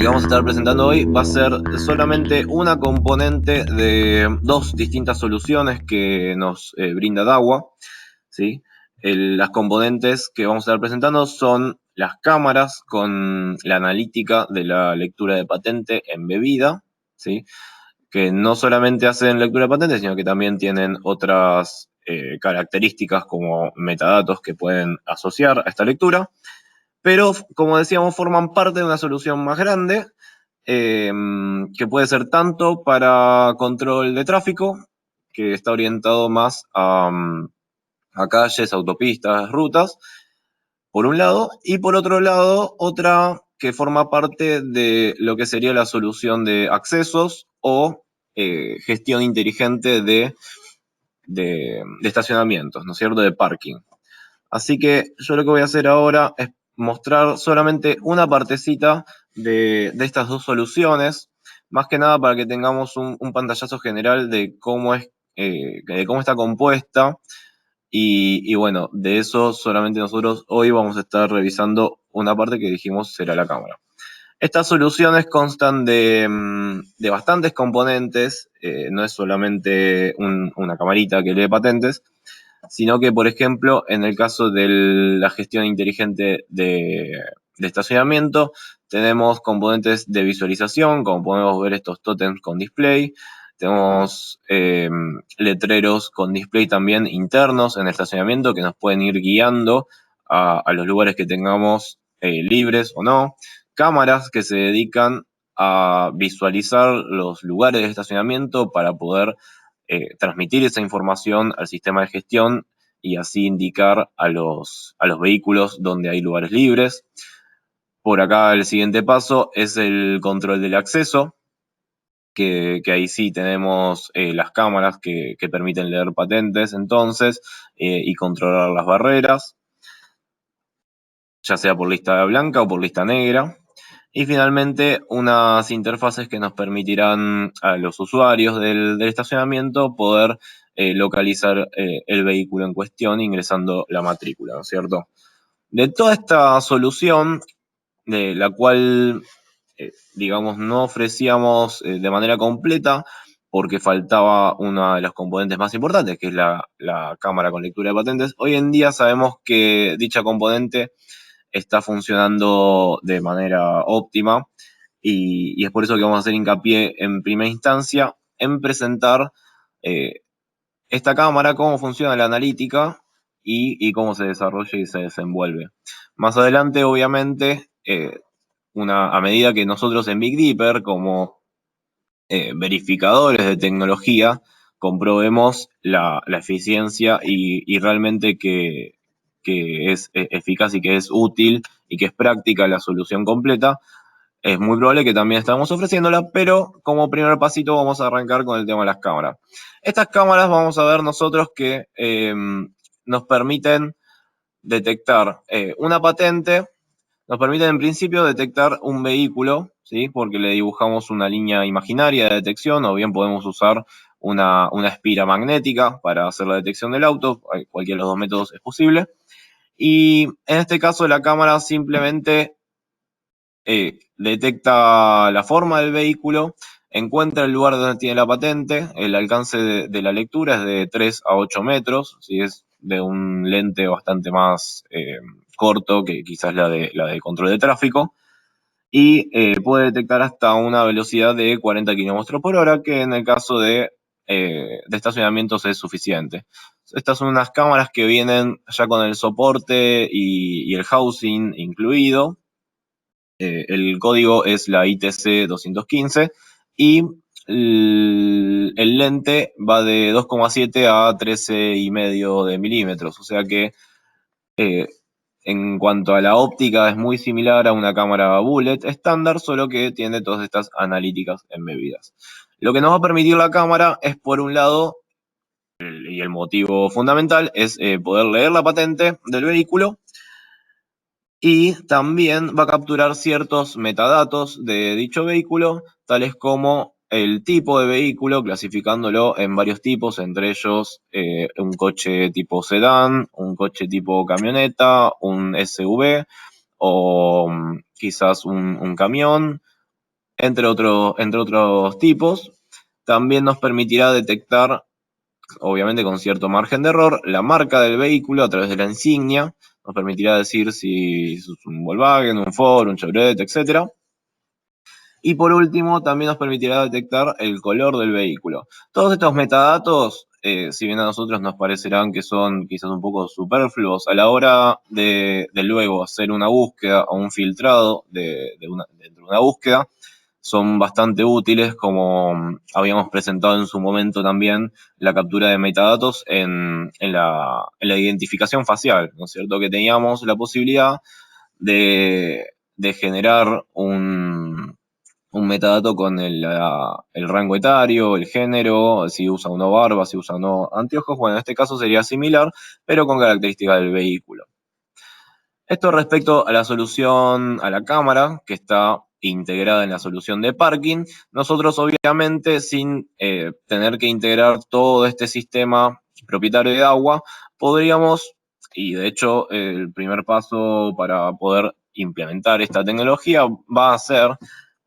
que vamos a estar presentando hoy va a ser solamente una componente de dos distintas soluciones que nos brinda DAWA, ¿sí? Las componentes que vamos a estar presentando son las cámaras con la analítica de la lectura de patente embebida, ¿sí? Que no solamente hacen lectura de patente, sino que también tienen otras características como metadatos que pueden asociar a esta lectura. Pero, como decíamos, forman parte de una solución más grande, que puede ser tanto para control de tráfico, que está orientado más a calles, autopistas, rutas, por un lado, y por otro lado, otra que forma parte de lo que sería la solución de accesos o gestión inteligente de estacionamientos, ¿no es cierto?, de parking. Así que yo lo que voy a hacer ahora es mostrar solamente una partecita de estas dos soluciones, más que nada para que tengamos un pantallazo general de cómo está compuesta. Y bueno, de eso solamente nosotros hoy vamos a estar revisando una parte que dijimos será la cámara. Estas soluciones constan de bastantes componentes, no es solamente una camarita que lee patentes, sino que, por ejemplo, en el caso de la gestión inteligente de estacionamiento, tenemos componentes de visualización, como podemos ver estos tótems con display, tenemos letreros con display también internos en el estacionamiento que nos pueden ir guiando a los lugares que tengamos libres o no, cámaras que se dedican a visualizar los lugares de estacionamiento para poder transmitir esa información al sistema de gestión y así indicar a los vehículos donde hay lugares libres. Por acá el siguiente paso es el control del acceso, que ahí sí tenemos las cámaras que permiten leer patentes entonces y controlar las barreras, ya sea por lista blanca o por lista negra. Y finalmente, unas interfaces que nos permitirán a los usuarios del estacionamiento poder localizar el vehículo en cuestión ingresando la matrícula, ¿no es cierto? De toda esta solución, de la cual, digamos, no ofrecíamos de manera completa porque faltaba una de los componentes más importantes, que es la cámara con lectura de patentes, hoy en día sabemos que dicha componente está funcionando de manera óptima y es por eso que vamos a hacer hincapié en primera instancia en presentar eh, esta cámara, cómo funciona la analítica y cómo se desarrolla y se desenvuelve. Más adelante, obviamente, a medida que nosotros en Big Dipper, como verificadores de tecnología, comprobemos la eficiencia y realmente que es eficaz y que es útil y que es práctica la solución completa, es muy probable que también estamos ofreciéndola, pero como primer pasito vamos a arrancar con el tema de las cámaras. Estas cámaras vamos a ver nosotros que nos permiten detectar una patente, nos permiten en principio detectar un vehículo, ¿sí? Porque le dibujamos una línea imaginaria de detección, o bien podemos usar una espira magnética para hacer la detección del auto, cualquiera de los dos métodos es posible. Y en este caso la cámara simplemente detecta la forma del vehículo, encuentra el lugar donde tiene la patente, el alcance de la lectura es de 3 a 8 metros, ¿sí? Es de un lente bastante más corto que quizás la de control de tráfico, y puede detectar hasta una velocidad de 40 km por hora, que en el caso de estacionamientos es suficiente. Estas son unas cámaras que vienen ya con el soporte y el housing incluido. El código es la ITC 215 y el lente va de 2,7 a 13,5 de milímetros, o sea que en cuanto a la óptica es muy similar a una cámara bullet estándar, solo que tiene todas estas analíticas embebidas. Lo que nos va a permitir la cámara es, por un lado, y el motivo fundamental, es poder leer la patente del vehículo, y también va a capturar ciertos metadatos de dicho vehículo, tales como el tipo de vehículo, clasificándolo en varios tipos, entre ellos un coche tipo sedán, un coche tipo camioneta, un SUV o quizás un camión entre otros tipos. También nos permitirá detectar, obviamente con cierto margen de error, la marca del vehículo a través de la insignia. Nos permitirá decir si es un Volkswagen, un Ford, un Chevrolet, etc. Y por último, también nos permitirá detectar el color del vehículo. Todos estos metadatos, si bien a nosotros nos parecerán que son quizás un poco superfluos, a la hora de luego hacer una búsqueda o un filtrado dentro de una búsqueda, son bastante útiles, como habíamos presentado en su momento también la captura de metadatos en la identificación facial, ¿no es cierto? Que teníamos la posibilidad de generar un metadato con el rango etario, el género, si usa o no barba, si usa o no anteojos. Bueno, en este caso sería similar, pero con características del vehículo. Esto respecto a la solución a la cámara, que está integrada en la solución de parking. Nosotros, obviamente, sin tener que integrar todo este sistema propietario de agua, podríamos, y de hecho el primer paso para poder implementar esta tecnología va a ser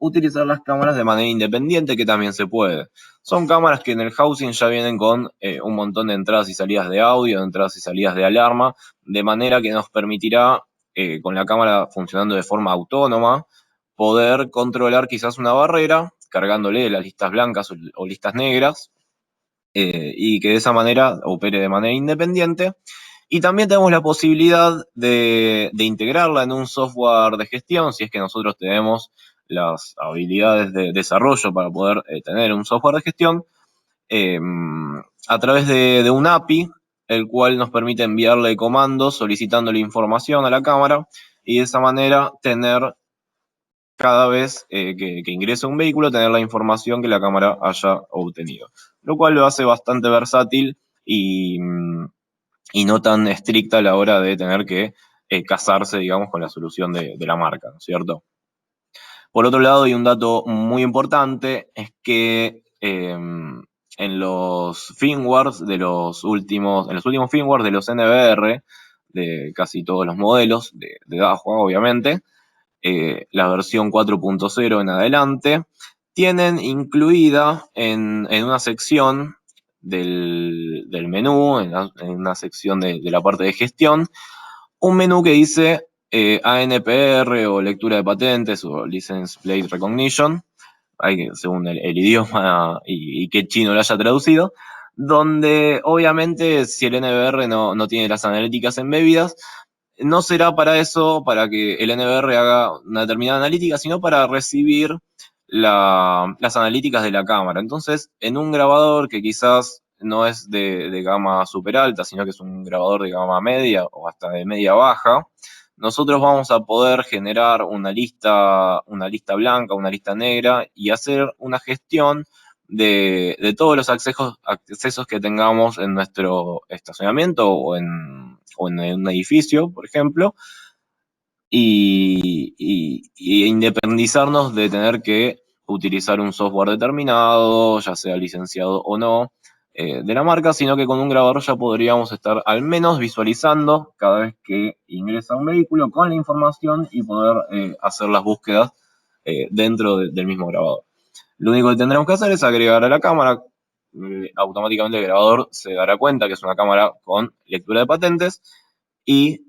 utilizar las cámaras de manera independiente, que también se puede. Son cámaras que en el housing ya vienen con un montón de entradas y salidas de audio, de entradas y salidas de alarma, de manera que nos permitirá, con la cámara funcionando de forma autónoma, poder controlar quizás una barrera, cargándole las listas blancas o listas negras, y que de esa manera opere de manera independiente. Y también tenemos la posibilidad de integrarla en un software de gestión, si es que nosotros tenemos las habilidades de desarrollo para poder tener un software de gestión, eh, a través de un API, el cual nos permite enviarle comandos solicitando la información a la cámara, y de esa manera tener cada vez que ingrese un vehículo, tener la información que la cámara haya obtenido. Lo cual lo hace bastante versátil y no tan estricta a la hora de tener que casarse, digamos, con la solución de la marca, ¿no es cierto? Por otro lado, y un dato muy importante, es que en los firmwares en los últimos firmwares de los NVR, de casi todos los modelos, de Dahua, obviamente, la versión 4.0 en adelante, tienen incluida en una sección del menú, en una sección de la parte de gestión, un menú que dice ANPR o lectura de patentes o License Plate Recognition, según el idioma y qué chino lo haya traducido, donde obviamente si el NVR no tiene las analíticas embebidas, no será para eso, para que el NVR haga una determinada analítica, sino para recibir las analíticas de la cámara. Entonces, en un grabador que quizás no es de gama super alta, sino que es un grabador de gama media o hasta de media baja, nosotros vamos a poder generar una lista blanca, una lista negra, y hacer una gestión de todos los accesos que tengamos en nuestro estacionamiento o en un edificio, por ejemplo, y independizarnos de tener que utilizar un software determinado, ya sea licenciado o no, de la marca, sino que con un grabador ya podríamos estar al menos visualizando cada vez que ingresa un vehículo con la información y poder hacer las búsquedas dentro del mismo grabador. Lo único que tendremos que hacer es agregar a la cámara. Automáticamente el grabador se dará cuenta que es una cámara con lectura de patentes, y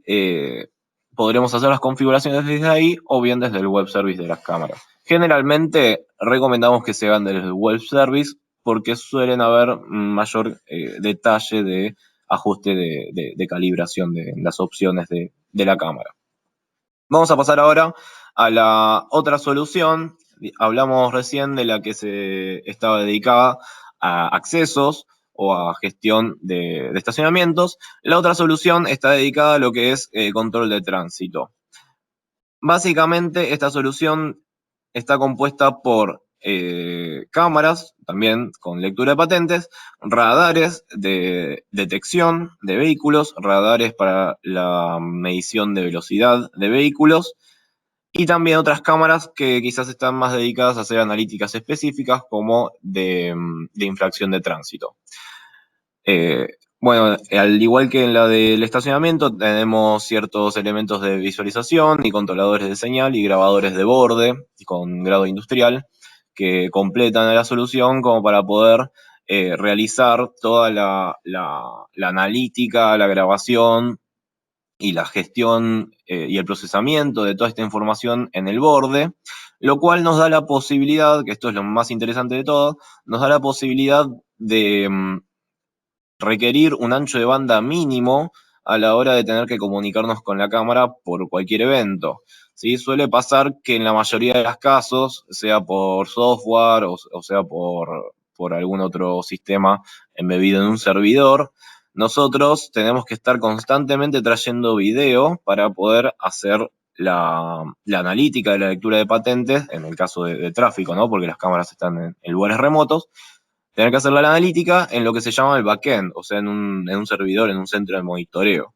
podremos hacer las configuraciones desde ahí o bien desde el web service de las cámaras. Generalmente recomendamos que se hagan desde el web service porque suelen haber mayor detalle de ajuste de calibración de las opciones de la cámara. Vamos a pasar ahora a la otra solución. Hablamos recién de la que se estaba dedicada a accesos o a gestión de estacionamientos. La otra solución está dedicada a lo que es control de tránsito. Básicamente, esta solución está compuesta por cámaras, también con lectura de patentes, radares de detección de vehículos, radares para la medición de velocidad de vehículos, y también otras cámaras que quizás están más dedicadas a hacer analíticas específicas como de infracción de tránsito. Bueno, al igual que en la del estacionamiento, tenemos ciertos elementos de visualización y controladores de señal y grabadores de borde con grado industrial que completan la solución como para poder realizar toda la analítica, la grabación y la gestión y el procesamiento de toda esta información en el borde, lo cual nos da la posibilidad, que esto es lo más interesante de todo, nos da la posibilidad de requerir un ancho de banda mínimo a la hora de tener que comunicarnos con la cámara por cualquier evento. ¿Sí? Suele pasar que en la mayoría de los casos, sea por software o sea por algún otro sistema embebido en un servidor, nosotros tenemos que estar constantemente trayendo video para poder hacer la analítica de la lectura de patentes, en el caso de tráfico, ¿no? Porque las cámaras están en lugares remotos, tener que hacer la analítica en lo que se llama el backend, o sea, en un servidor, en un centro de monitoreo.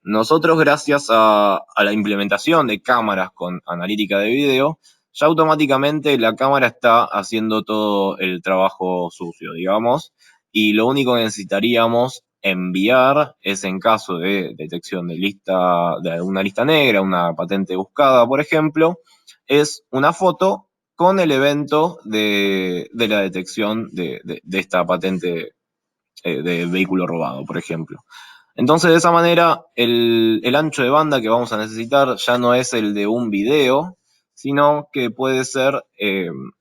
Nosotros, gracias a la implementación de cámaras con analítica de video, ya automáticamente la cámara está haciendo todo el trabajo sucio, digamos, y lo único que necesitaríamos enviar es, en caso de detección de una lista negra, una patente buscada, por ejemplo, es una foto con el evento de la detección de esta patente de vehículo robado, por ejemplo. Entonces, de esa manera, el ancho de banda que vamos a necesitar ya no es el de un video, sino que puede ser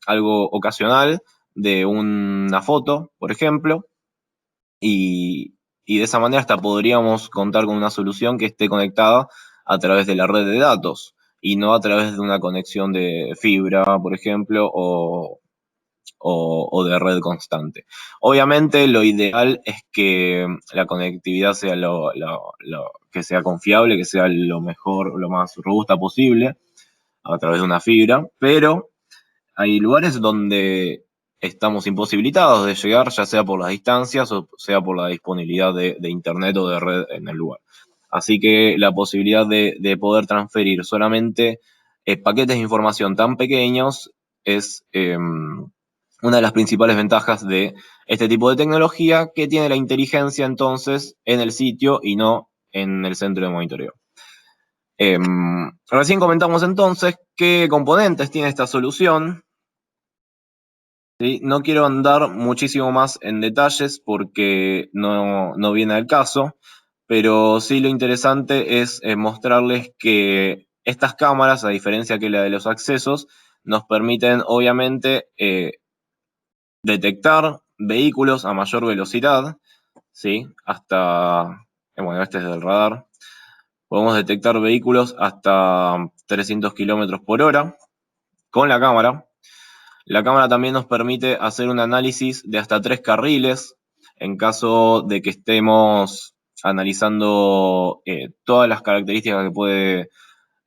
algo ocasional de una foto, por ejemplo, y de esa manera hasta podríamos contar con una solución que esté conectada a través de la red de datos y no a través de una conexión de fibra, por ejemplo, o de red constante. Obviamente lo ideal es que la conectividad sea que sea confiable, que sea lo mejor, lo más robusta posible a través de una fibra, pero hay lugares donde estamos imposibilitados de llegar, ya sea por las distancias o sea por la disponibilidad de internet o de red en el lugar. Así que la posibilidad de poder transferir solamente paquetes de información tan pequeños es una de las principales ventajas de este tipo de tecnología, que tiene la inteligencia entonces en el sitio y no en el centro de monitoreo. Recién comentamos entonces qué componentes tiene esta solución. ¿Sí? No quiero andar muchísimo más en detalles porque no viene al caso, pero sí lo interesante es mostrarles que estas cámaras, a diferencia que la de los accesos, nos permiten obviamente detectar vehículos a mayor velocidad, ¿sí? Hasta, bueno, este es del radar. Podemos detectar vehículos hasta 300 kilómetros por hora con la cámara. La cámara también nos permite hacer un análisis de hasta 3 carriles en caso de que estemos analizando todas las características que puede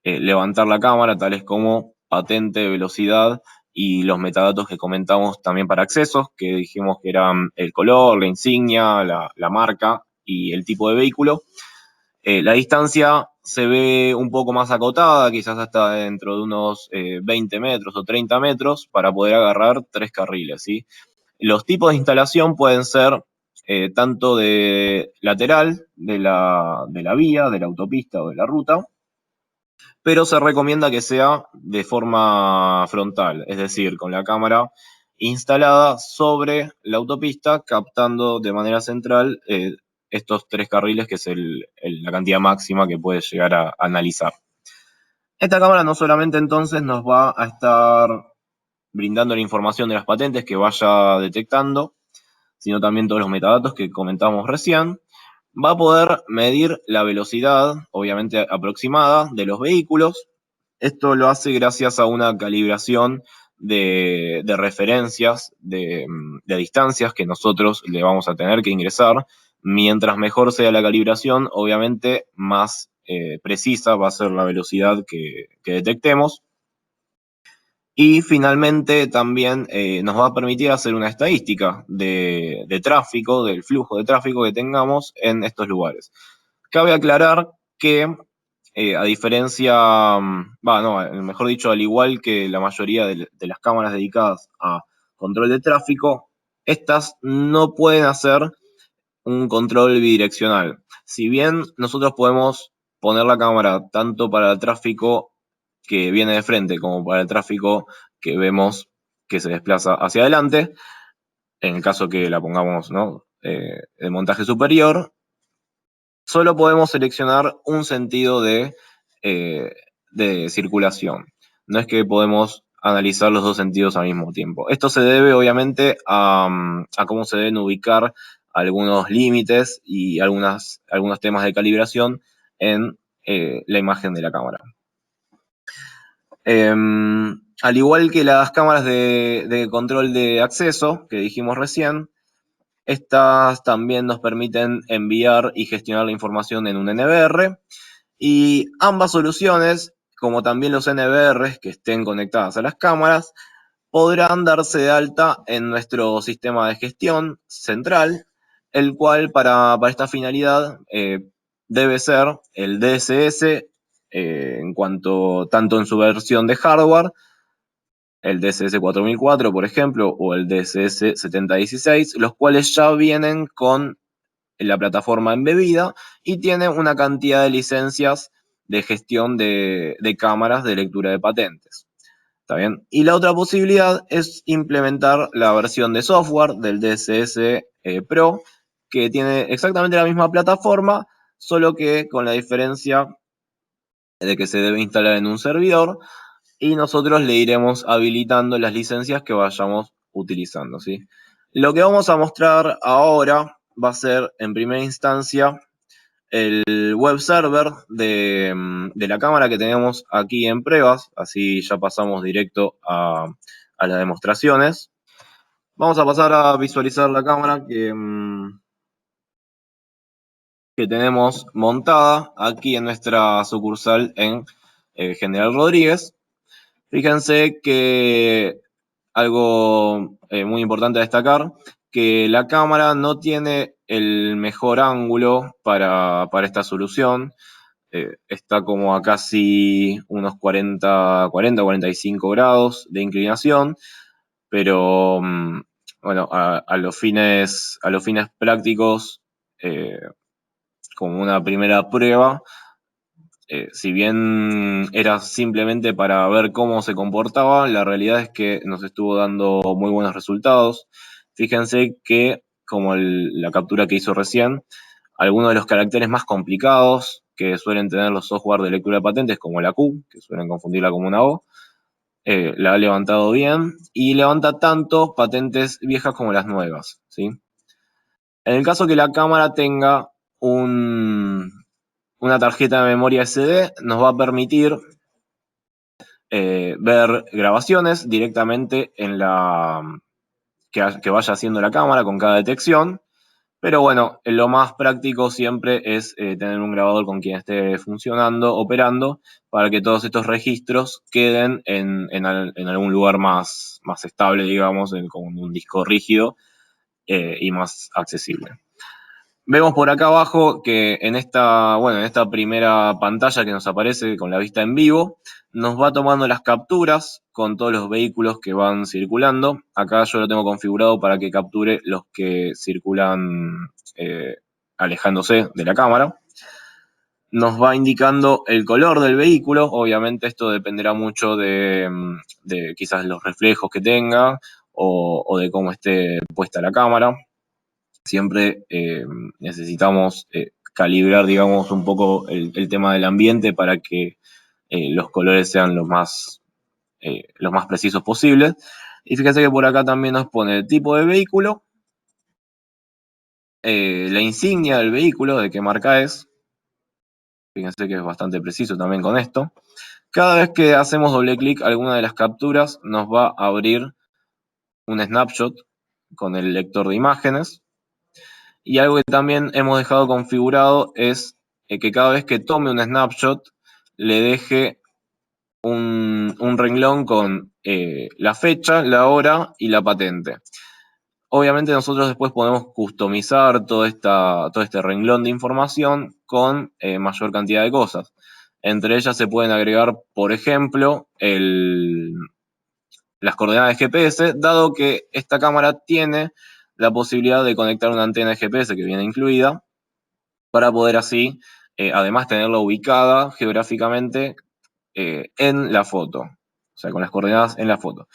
levantar la cámara, tales como patente, velocidad y los metadatos que comentamos también para accesos, que dijimos que eran el color, la insignia, la marca y el tipo de vehículo. La distancia se ve un poco más acotada, quizás hasta dentro de unos 20 metros o 30 metros, para poder agarrar 3 carriles, ¿sí? Los tipos de instalación pueden ser tanto de lateral, de la vía, de la autopista o de la ruta, pero se recomienda que sea de forma frontal, es decir, con la cámara instalada sobre la autopista, captando de manera central estos 3 carriles, que es la cantidad máxima que puede llegar a analizar. Esta cámara no solamente entonces nos va a estar brindando la información de las patentes que vaya detectando, sino también todos los metadatos que comentamos recién. Va a poder medir la velocidad, obviamente aproximada, de los vehículos. Esto lo hace gracias a una calibración de referencias, de distancias que nosotros le vamos a tener que ingresar. Mientras mejor sea la calibración, obviamente más precisa va a ser la velocidad que detectemos. Y finalmente también nos va a permitir hacer una estadística de tráfico, del flujo de tráfico que tengamos en estos lugares. Cabe aclarar que a diferencia, mejor dicho, al igual que la mayoría de las cámaras dedicadas a control de tráfico, estas no pueden hacer un control bidireccional. Si bien nosotros podemos poner la cámara tanto para el tráfico que viene de frente como para el tráfico que vemos que se desplaza hacia adelante, en el caso que la pongamos, ¿no?, de montaje superior, solo podemos seleccionar un sentido de circulación. No es que podemos analizar los dos sentidos al mismo tiempo. Esto se debe, obviamente, a cómo se deben ubicar algunos límites y algunos temas de calibración en la imagen de la cámara. Al igual que las cámaras de control de acceso que dijimos recién, estas también nos permiten enviar y gestionar la información en un NVR, y ambas soluciones, como también los NVRs que estén conectadas a las cámaras, podrán darse de alta en nuestro sistema de gestión central, el cual para esta finalidad debe ser el DSS, en cuanto tanto en su versión de hardware, el DSS 4004, por ejemplo, o el DSS 7016, los cuales ya vienen con la plataforma embebida y tienen una cantidad de licencias de gestión de cámaras de lectura de patentes. ¿Está bien? Y la otra posibilidad es implementar la versión de software del DSS Pro, que tiene exactamente la misma plataforma, solo que con la diferencia de que se debe instalar en un servidor, y nosotros le iremos habilitando las licencias que vayamos utilizando, ¿sí? Lo que vamos a mostrar ahora va a ser, en primera instancia, el web server de la cámara que tenemos aquí en pruebas. Así ya pasamos directo a las demostraciones. Vamos a pasar a visualizar la cámara que tenemos montada aquí en nuestra sucursal en General Rodríguez. Fíjense que algo muy importante a destacar, que la cámara no tiene el mejor ángulo para esta solución. Está como a casi unos 40-45 grados de inclinación, pero bueno, a los fines prácticos, como una primera prueba, si bien era simplemente para ver cómo se comportaba, la realidad es que nos estuvo dando muy buenos resultados. Fíjense que, como la captura que hizo recién, algunos de los caracteres más complicados que suelen tener los software de lectura de patentes, como la Q, que suelen confundirla como una O, la ha levantado bien, y levanta tanto patentes viejas como las nuevas, ¿sí? En el caso que la cámara tenga una tarjeta de memoria SD, nos va a permitir ver grabaciones directamente en que vaya haciendo la cámara con cada detección. Pero bueno, lo más práctico siempre es tener un grabador con quien esté funcionando, operando, para que todos estos registros queden en algún lugar más estable, digamos, con un disco rígido y más accesible. Vemos por acá abajo que en esta primera pantalla que nos aparece con la vista en vivo, nos va tomando las capturas con todos los vehículos que van circulando. Acá yo lo tengo configurado para que capture los que circulan alejándose de la cámara. Nos va indicando el color del vehículo. Obviamente esto dependerá mucho de quizás los reflejos que tenga o de cómo esté puesta la cámara. Siempre necesitamos calibrar, digamos, un poco el tema del ambiente para que los colores sean los más precisos posibles. Y fíjense que por acá también nos pone el tipo de vehículo, la insignia del vehículo, de qué marca es. Fíjense que es bastante preciso también con esto. Cada vez que hacemos doble clic a alguna de las capturas, nos va a abrir un snapshot con el lector de imágenes. Y algo que también hemos dejado configurado es que cada vez que tome un snapshot, le deje un renglón con la fecha, la hora y la patente. Obviamente nosotros después podemos customizar todo este renglón de información con mayor cantidad de cosas. Entre ellas se pueden agregar, por ejemplo, las coordenadas de GPS, dado que esta cámara tiene la posibilidad de conectar una antena de GPS que viene incluida para poder así, además, tenerla ubicada geográficamente en la foto, o sea, con las coordenadas en la foto.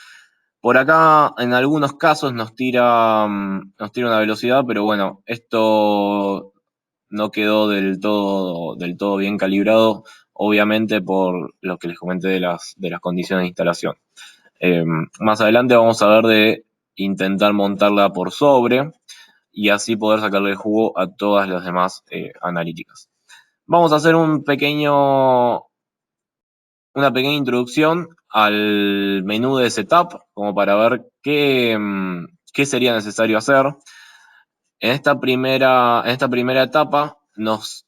Por acá, en algunos casos, nos tira una velocidad, pero bueno, esto no quedó del todo bien calibrado, obviamente por lo que les comenté de las condiciones de instalación. Más adelante vamos a ver de intentar montarla por sobre y así poder sacarle el jugo a todas las demás analíticas. Vamos a hacer una pequeña introducción al menú de setup, como para ver qué sería necesario hacer. En esta primera etapa nos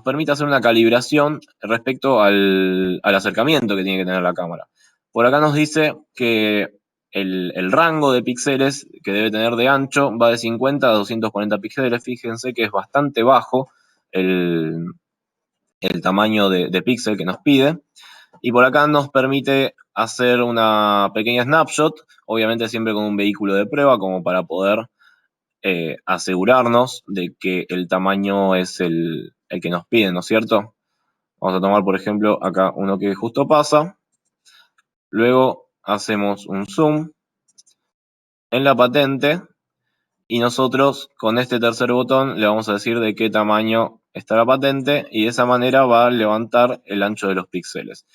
permite hacer una calibración respecto al acercamiento que tiene que tener la cámara. Por acá nos dice que el rango de píxeles que debe tener de ancho va de 50 a 240 píxeles. Fíjense que es bastante bajo el tamaño de píxel que nos pide. Y por acá nos permite hacer una pequeña snapshot, obviamente siempre con un vehículo de prueba, como para poder asegurarnos de que el tamaño es el que nos piden, ¿no es cierto? Vamos a tomar, por ejemplo, acá uno que justo pasa. Luego hacemos un zoom en la patente y nosotros con este tercer botón le vamos a decir de qué tamaño está la patente y de esa manera va a levantar el ancho de los píxeles.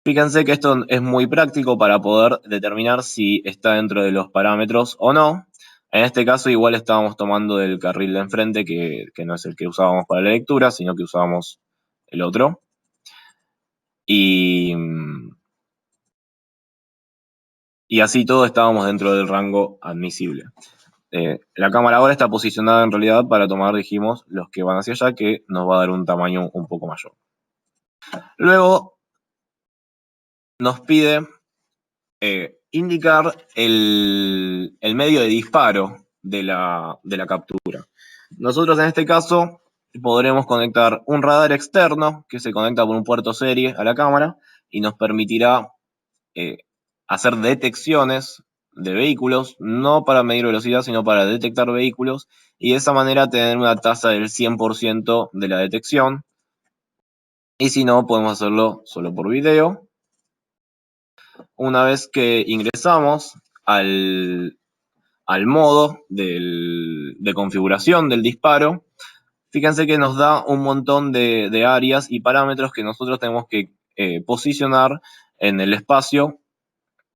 Fíjense que esto es muy práctico para poder determinar si está dentro de los parámetros o no. En este caso igual estábamos tomando del carril de enfrente, que no es el que usábamos para la lectura, sino que usábamos el otro. Y así todo estábamos dentro del rango admisible. La cámara ahora está posicionada en realidad para tomar, dijimos, los que van hacia allá, que nos va a dar un tamaño un poco mayor. Luego nos pide indicar el medio de disparo de la captura. Nosotros en este caso podremos conectar un radar externo que se conecta por un puerto serie a la cámara y nos permitirá hacer detecciones de vehículos, no para medir velocidad, sino para detectar vehículos y de esa manera tener una tasa del 100% de la detección. Y si no, podemos hacerlo solo por video. Una vez que ingresamos al modo de configuración del disparo, fíjense que nos da un montón de áreas y parámetros que nosotros tenemos que posicionar en el espacio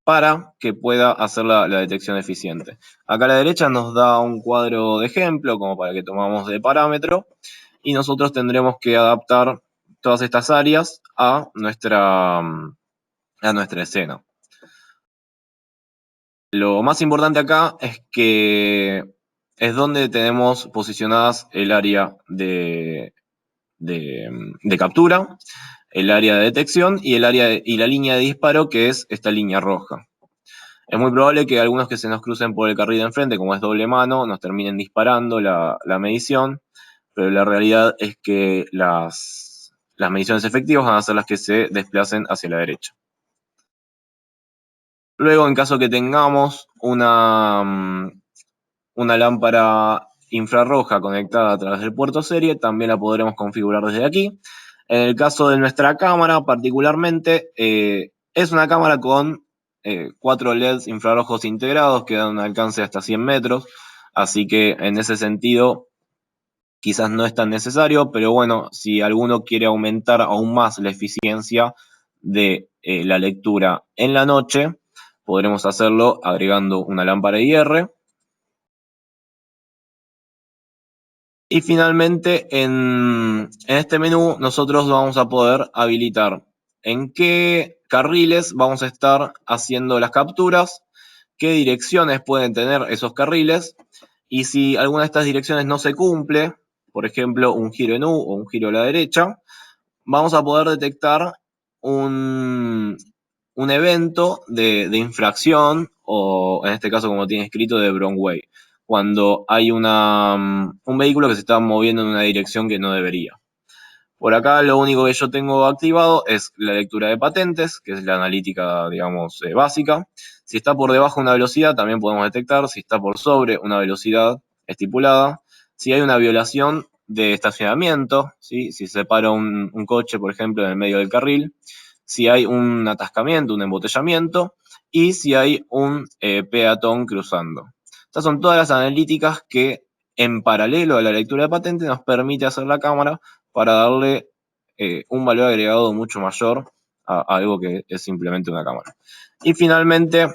para que pueda hacer la detección eficiente. Acá a la derecha nos da un cuadro de ejemplo como para que tomamos de parámetro y nosotros tendremos que adaptar todas estas áreas a nuestra escena. Lo más importante acá es que es donde tenemos posicionadas el área de captura, el área de detección y la línea de disparo, que es esta línea roja. Es muy probable que algunos que se nos crucen por el carril de enfrente, como es doble mano, nos terminen disparando la medición, pero la realidad es que las mediciones efectivas van a ser las que se desplacen hacia la derecha. Luego, en caso que tengamos una lámpara infrarroja conectada a través del puerto serie, también la podremos configurar desde aquí. En el caso de nuestra cámara, particularmente, es una cámara con 4 LEDs infrarrojos integrados que dan un alcance hasta 100 metros, así que en ese sentido quizás no es tan necesario, pero bueno, si alguno quiere aumentar aún más la eficiencia de la lectura en la noche, podremos hacerlo agregando una lámpara IR. Y finalmente, en este menú nosotros vamos a poder habilitar en qué carriles vamos a estar haciendo las capturas, qué direcciones pueden tener esos carriles, y si alguna de estas direcciones no se cumple, por ejemplo, un giro en U o un giro a la derecha, vamos a poder detectar un evento de infracción, o en este caso, como tiene escrito, de wrong way, cuando hay un vehículo que se está moviendo en una dirección que no debería. Por acá lo único que yo tengo activado es la lectura de patentes, que es la analítica, digamos, básica. Si está por debajo de una velocidad, también podemos detectar. Si está por sobre una velocidad estipulada. Si hay una violación de estacionamiento, ¿sí? Si se para un coche, por ejemplo, en el medio del carril. Si hay un atascamiento, un embotellamiento. Y si hay un peatón cruzando. Estas son todas las analíticas que, en paralelo a la lectura de patente, nos permite hacer la cámara para darle un valor agregado mucho mayor a algo que es simplemente una cámara. Y finalmente,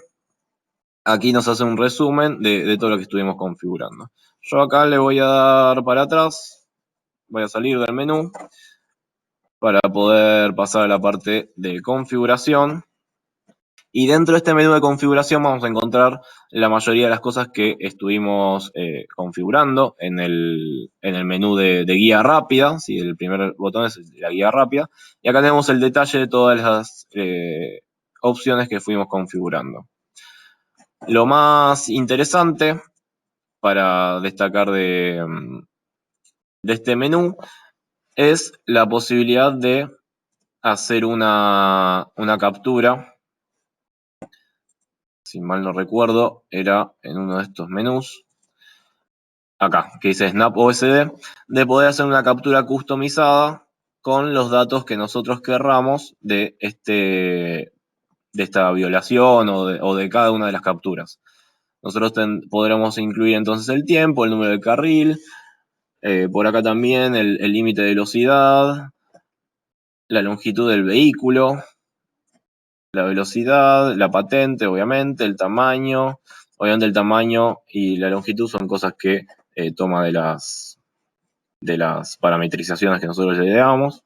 aquí nos hace un resumen de todo lo que estuvimos configurando. Yo acá le voy a dar para atrás, voy a salir del menú para poder pasar a la parte de configuración. Y dentro de este menú de configuración vamos a encontrar la mayoría de las cosas que estuvimos configurando en el menú de guía rápida. ¿Sí? El primer botón es la guía rápida. Y acá tenemos el detalle de todas las opciones que fuimos configurando. Lo más interesante para destacar de este menú es la posibilidad de hacer una captura. Si mal no recuerdo, era en uno de estos menús, acá, que dice Snap OSD, de poder hacer una captura customizada con los datos que nosotros querramos de esta violación o de cada una de las capturas. Nosotros podremos incluir entonces el tiempo, el número del carril, por acá también el límite de velocidad, la longitud del vehículo, la velocidad, la patente, obviamente, el tamaño. Obviamente el tamaño y la longitud son cosas que toma de las parametrizaciones que nosotros le damos,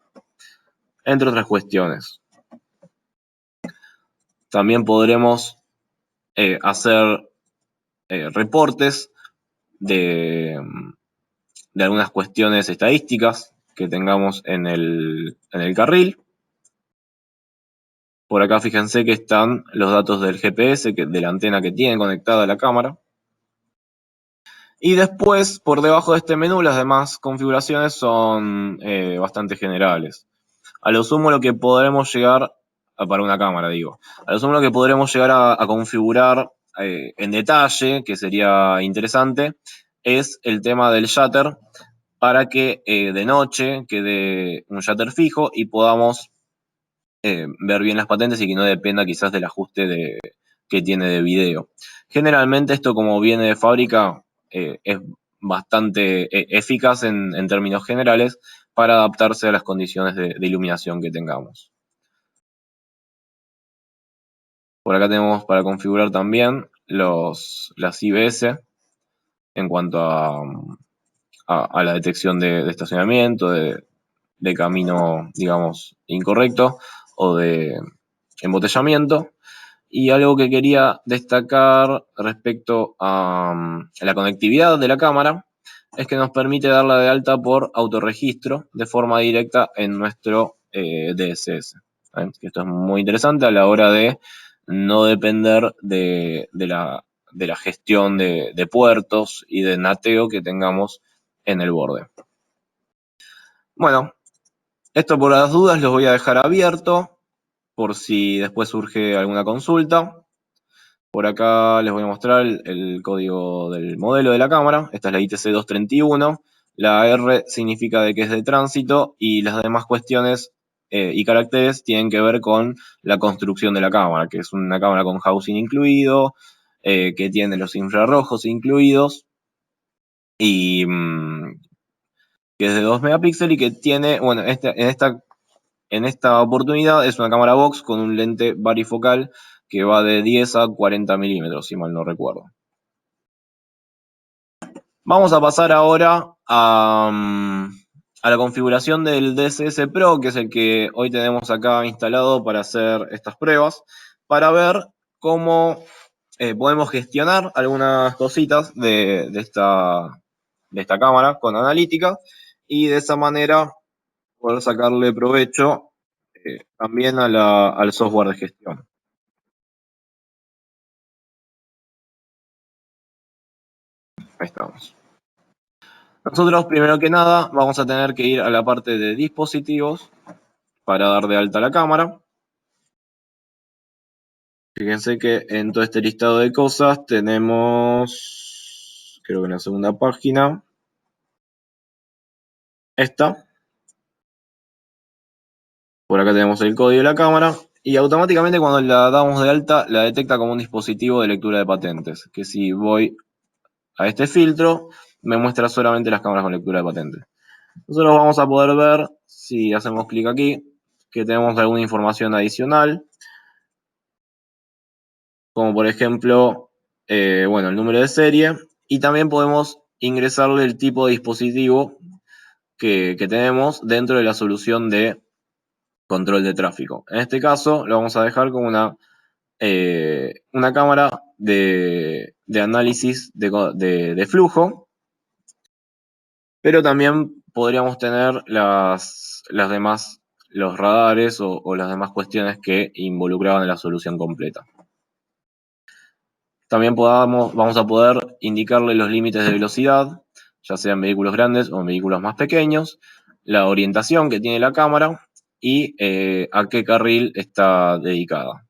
entre otras cuestiones. También podremos hacer reportes de algunas cuestiones estadísticas que tengamos en el carril. Por acá fíjense que están los datos del GPS, de la antena que tiene conectada a la cámara. Y después, por debajo de este menú, las demás configuraciones son bastante generales. A lo sumo lo que podremos llegar, para una cámara digo, a lo sumo lo que podremos llegar a configurar en detalle, que sería interesante, es el tema del shutter, para que de noche quede un shutter fijo y podamos ver bien las patentes y que no dependa quizás del ajuste que tiene de video. Generalmente esto, como viene de fábrica, es bastante eficaz en términos generales para adaptarse a las condiciones de iluminación que tengamos. Por acá tenemos para configurar también las IBS en cuanto a la detección de estacionamiento, de camino, digamos, incorrecto o de embotellamiento. Y algo que quería destacar respecto a la conectividad de la cámara es que nos permite darla de alta por autorregistro de forma directa en nuestro DSS. Esto es muy interesante a la hora de no depender de la gestión de puertos y de nateo que tengamos en el borde. Bueno, esto por las dudas los voy a dejar abierto por si después surge alguna consulta. Por acá les voy a mostrar el código del modelo de la cámara. Esta es la ITC 231. La R significa de que es de tránsito y las demás cuestiones y caracteres tienen que ver con la construcción de la cámara, que es una cámara con housing incluido, que tiene los infrarrojos incluidos y que es de 2 megapíxeles y que tiene, bueno, en esta oportunidad es una cámara box con un lente varifocal que va de 10 a 40 milímetros, si mal no recuerdo. Vamos a pasar ahora a la configuración del DSS Pro, que es el que hoy tenemos acá instalado para hacer estas pruebas, para ver cómo podemos gestionar algunas cositas de esta cámara con analítica y de esa manera poder sacarle provecho también al software de gestión. Ahí estamos. Nosotros, primero que nada, vamos a tener que ir a la parte de dispositivos para dar de alta la cámara. Fíjense que en todo este listado de cosas tenemos, creo que en la segunda página, esta. Por acá tenemos el código de la cámara y automáticamente cuando la damos de alta la detecta como un dispositivo de lectura de patentes, que si voy a este filtro me muestra solamente las cámaras con lectura de patentes. Nosotros vamos a poder ver, si hacemos clic aquí, que tenemos alguna información adicional, como por ejemplo, bueno, el número de serie, y también podemos ingresarle el tipo de dispositivo que tenemos dentro de la solución de control de tráfico. En este caso lo vamos a dejar como una cámara de análisis de flujo, pero también podríamos tener las demás, los radares o las demás cuestiones que involucraban en la solución completa. También vamos a poder indicarle los límites de velocidad, ya sean vehículos grandes o vehículos más pequeños, la orientación que tiene la cámara y a qué carril está dedicada.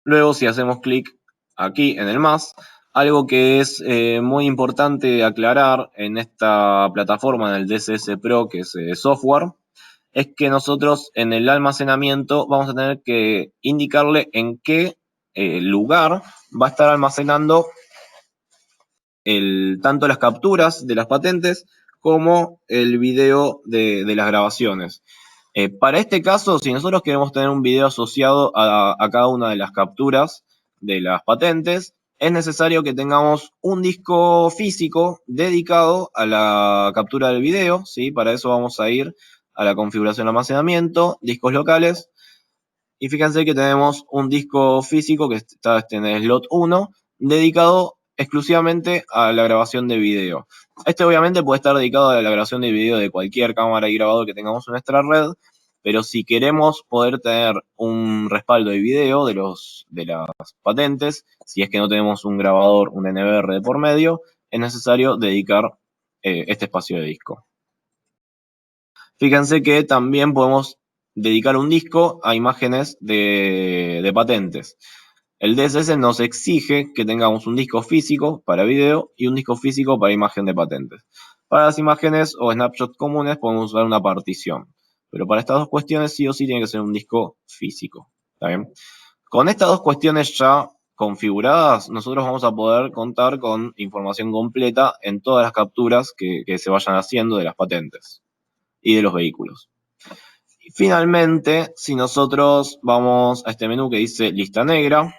Luego, si hacemos clic aquí en el más, algo que es muy importante aclarar en esta plataforma, en el DCS Pro, que es software, es que nosotros en el almacenamiento vamos a tener que indicarle en qué lugar va a estar almacenando tanto las capturas de las patentes como el video de las grabaciones. Para este caso, si nosotros queremos tener un video asociado a cada una de las capturas de las patentes, es necesario que tengamos un disco físico dedicado a la captura del video, ¿sí? Para eso vamos a ir a la configuración de almacenamiento, discos locales, y fíjense que tenemos un disco físico que está en el slot 1, dedicado exclusivamente a la grabación de video. Este obviamente puede estar dedicado a la grabación de video de cualquier cámara y grabador que tengamos en nuestra red, pero si queremos poder tener un respaldo de video de las patentes, si es que no tenemos un grabador, un NVR de por medio, es necesario dedicar este espacio de disco. Fíjense que también podemos dedicar un disco a imágenes de patentes. El DSS nos exige que tengamos un disco físico para video y un disco físico para imagen de patentes. Para las imágenes o snapshots comunes podemos usar una partición, pero para estas dos cuestiones sí o sí tiene que ser un disco físico. ¿Está bien? Con estas dos cuestiones ya configuradas, nosotros vamos a poder contar con información completa en todas las capturas que se vayan haciendo de las patentes y de los vehículos. Y finalmente, si nosotros vamos a este menú que dice lista negra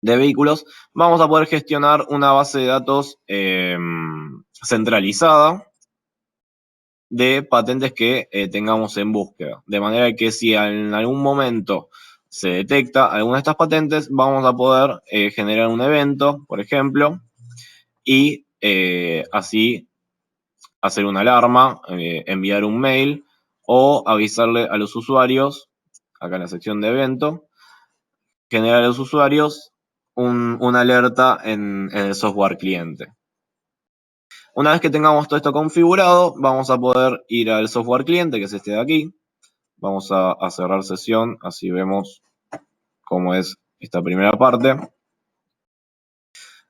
de vehículos, vamos a poder gestionar una base de datos centralizada de patentes que tengamos en búsqueda. De manera que si en algún momento se detecta alguna de estas patentes, vamos a poder generar un evento, por ejemplo, y así hacer una alarma, enviar un mail o avisarle a los usuarios, acá en la sección de evento, generar a los usuarios una alerta en el software cliente. Una vez que tengamos todo esto configurado, vamos a poder ir al software cliente, que es este de aquí. Vamos a cerrar sesión, así vemos cómo es esta primera parte.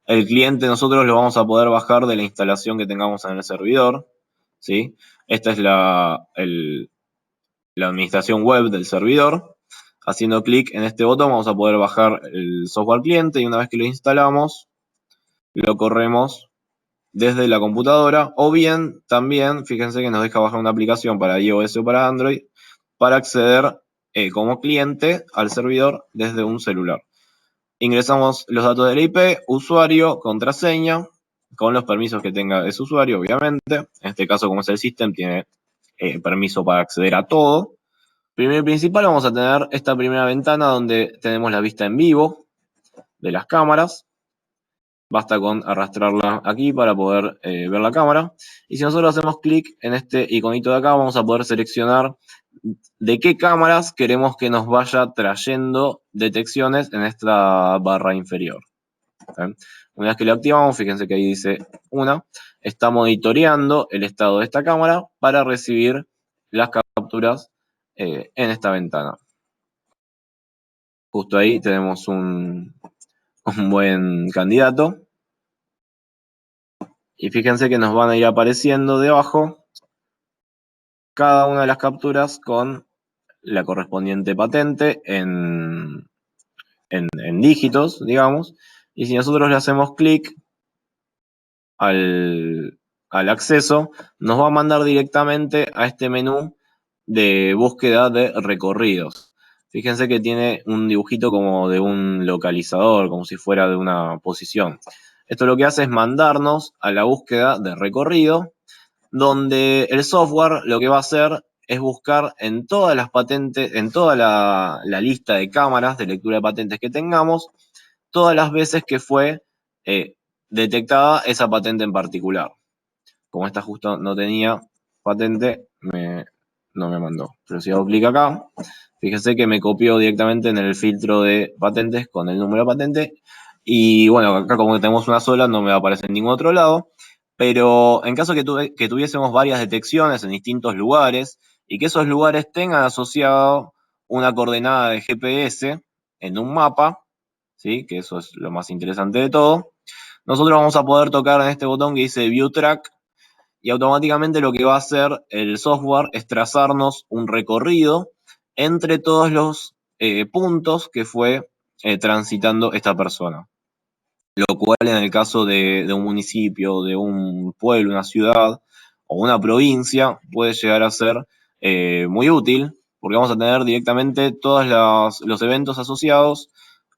El cliente nosotros lo vamos a poder bajar de la instalación que tengamos en el servidor, ¿sí? Esta es la administración web del servidor. Haciendo clic en este botón vamos a poder bajar el software cliente y una vez que lo instalamos, lo corremos desde la computadora o bien también, fíjense que nos deja bajar una aplicación para iOS o para Android para acceder como cliente al servidor desde un celular. Ingresamos los datos de la IP, usuario, contraseña, con los permisos que tenga ese usuario, obviamente. En este caso, como es el system, tiene permiso para acceder a todo. Primero y principal vamos a tener esta primera ventana donde tenemos la vista en vivo de las cámaras. Basta con arrastrarla aquí para poder ver la cámara. Y si nosotros hacemos clic en este iconito de acá, vamos a poder seleccionar de qué cámaras queremos que nos vaya trayendo detecciones en esta barra inferior. ¿Bien? Una vez que lo activamos, fíjense que ahí dice 1, está monitoreando el estado de esta cámara para recibir las capturas en esta ventana. Justo ahí tenemos un buen candidato. Y fíjense que nos van a ir apareciendo debajo cada una de las capturas con la correspondiente patente en dígitos, digamos. Y si nosotros le hacemos clic al acceso, nos va a mandar directamente a este menú de búsqueda de recorridos. Fíjense que tiene un dibujito como de un localizador, como si fuera de una posición. Esto lo que hace es mandarnos a la búsqueda de recorrido, donde el software lo que va a hacer es buscar en todas las patentes, en toda la lista de cámaras de lectura de patentes que tengamos, todas las veces que fue detectada esa patente en particular. Como esta justo no tenía patente, no me mandó. Pero si hago clic acá, fíjense que me copió directamente en el filtro de patentes con el número de patente. Y bueno, acá como tenemos una sola, no me va a aparecer en ningún otro lado. Pero en caso que tuviésemos varias detecciones en distintos lugares y que esos lugares tengan asociado una coordenada de GPS en un mapa, ¿sí? Que eso es lo más interesante de todo, nosotros vamos a poder tocar en este botón que dice View Track y automáticamente lo que va a hacer el software es trazarnos un recorrido entre todos los puntos que fue transitando esta persona. Lo cual en el caso de un municipio, de un pueblo, una ciudad o una provincia puede llegar a ser muy útil porque vamos a tener directamente todos los eventos asociados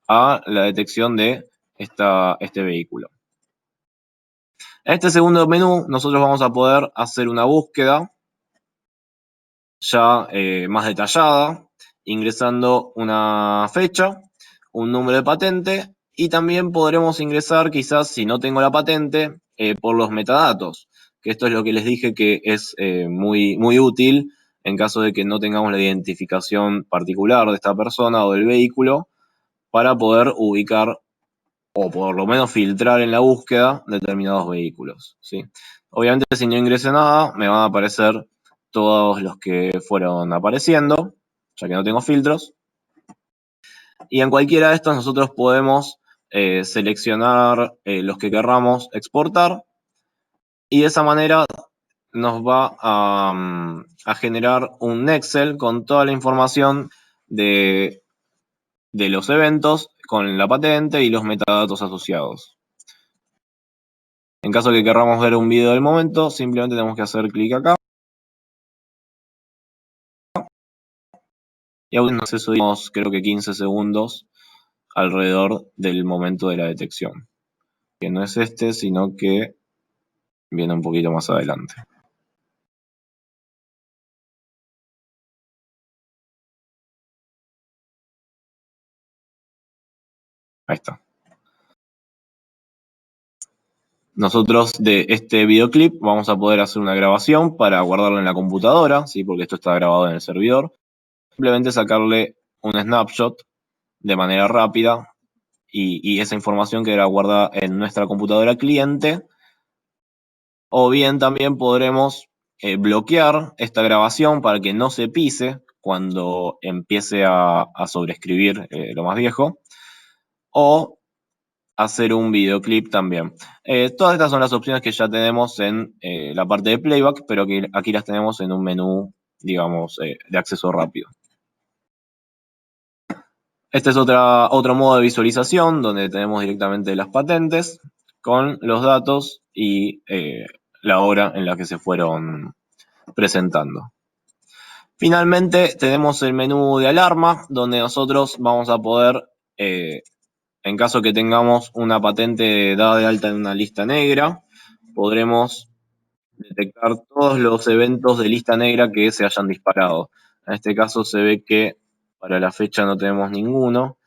a la detección de este vehículo. En este segundo menú nosotros vamos a poder hacer una búsqueda ya más detallada, ingresando una fecha, un número de patente y también podremos ingresar quizás si no tengo la patente por los metadatos, que esto es lo que les dije que es muy, muy útil en caso de que no tengamos la identificación particular de esta persona o del vehículo para poder ubicar o por lo menos filtrar en la búsqueda determinados vehículos, ¿sí? Obviamente si no ingresé nada, me van a aparecer todos los que fueron apareciendo, ya que no tengo filtros. Y en cualquiera de estos nosotros podemos seleccionar los que querramos exportar y de esa manera nos va a generar un Excel con toda la información de los eventos con la patente y los metadatos asociados. En caso de que queramos ver un video del momento, simplemente tenemos que hacer clic acá. Y aún no sé, subimos creo que 15 segundos alrededor del momento de la detección. Que no es este, sino que viene un poquito más adelante. Ahí está. Nosotros de este videoclip vamos a poder hacer una grabación para guardarlo en la computadora, ¿sí? Porque esto está grabado en el servidor. Simplemente sacarle un snapshot de manera rápida y esa información quedará guardada en nuestra computadora cliente. O bien también podremos bloquear esta grabación para que no se pise cuando empiece a sobreescribir lo más viejo. O hacer un videoclip también. Todas estas son las opciones que ya tenemos en la parte de playback, pero que aquí las tenemos en un menú, digamos, de acceso rápido. Este es otro modo de visualización donde tenemos directamente las patentes con los datos y la hora en la que se fueron presentando. Finalmente tenemos el menú de alarma donde nosotros vamos a poder, en caso que tengamos una patente dada de alta en una lista negra, podremos detectar todos los eventos de lista negra que se hayan disparado. En este caso se ve que para la fecha no tenemos ninguno,